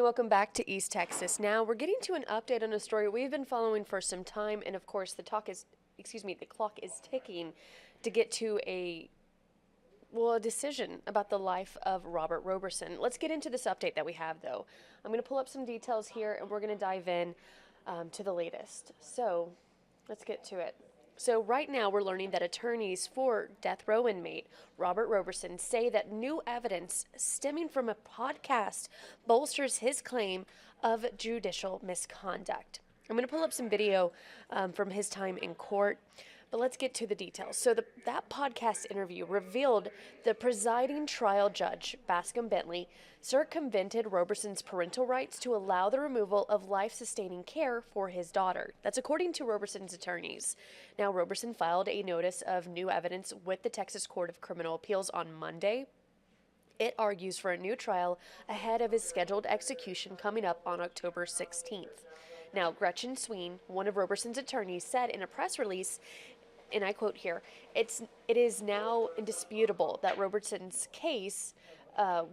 Welcome back to East Texas. Now we're getting to an update on a story we've been following for some time, and of course the clock is ticking to get to a decision about the life of Robert Roberson. Let's get into this update that we have, though. I'm going to pull up some details here, and we're going to dive in to the latest. So let's get to it. So right now we're learning that attorneys for death row inmate Robert Roberson say that new evidence stemming from a podcast bolsters his claim of judicial misconduct. I'm going to pull up some video from his time in court, but let's get to the details. So that podcast interview revealed the presiding trial judge, Bascom Bentley, circumvented Roberson's parental rights to allow the removal of life-sustaining care for his daughter. That's according to Roberson's attorneys. Now, Roberson filed a notice of new evidence with the Texas Court of Criminal Appeals on Monday. It argues for a new trial ahead of his scheduled execution coming up on October 16th. Now, Gretchen Sween, one of Roberson's attorneys, said in a press release, and I quote here, it is now indisputable that Roberson's case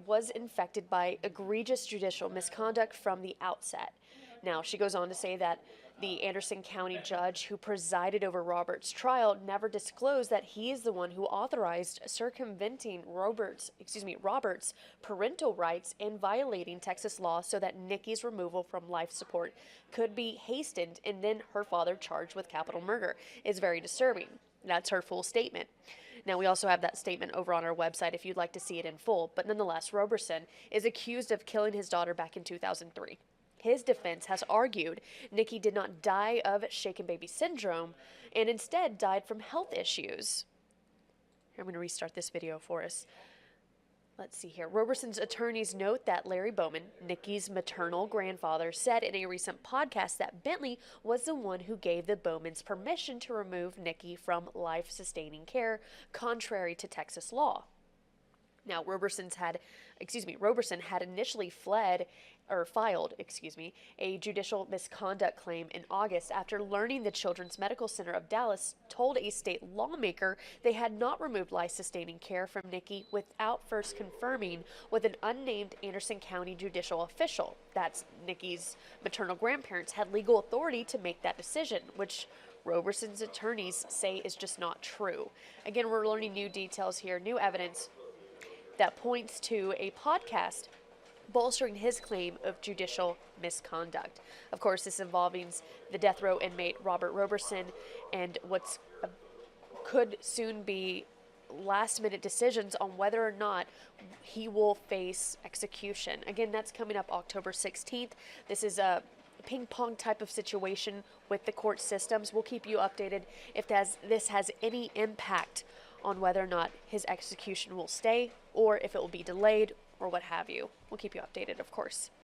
was infected by egregious judicial misconduct from the outset. Now, she goes on to say that the Anderson County judge who presided over Robert's trial never disclosed that he is the one who authorized circumventing Robert's parental rights and violating Texas law so that Nikki's removal from life support could be hastened and then her father charged with capital murder is very disturbing. That's her full statement. Now, we also have that statement over on our website if you'd like to see it in full, but nonetheless, Roberson is accused of killing his daughter back in 2003. His defense has argued Nikki did not die of shaken baby syndrome and instead died from health issues. I'm going to restart this video for us. Let's see here. Roberson's attorneys note that Larry Bowman, Nikki's maternal grandfather, said in a recent podcast that Bentley was the one who gave the Bowmans permission to remove Nikki from life-sustaining care, contrary to Texas law. Now, Roberson had initially filed a judicial misconduct claim in August after learning the Children's Medical Center of Dallas told a state lawmaker they had not removed life-sustaining care from Nikki without first confirming with an unnamed Anderson County judicial official. That's Nikki's maternal grandparents had legal authority to make that decision, which Roberson's attorneys say is just not true. Again, we're learning new details here, new evidence that points to a podcast bolstering his claim of judicial misconduct. Of course, this involving the death row inmate Robert Roberson and what's could soon be last-minute decisions on whether or not he will face execution. Again, that's coming up October 16th. This is a ping-pong type of situation with the court systems. We'll keep you updated if this has any impact on whether or not his execution will stay or if it will be delayed or what have you. We'll keep you updated, of course.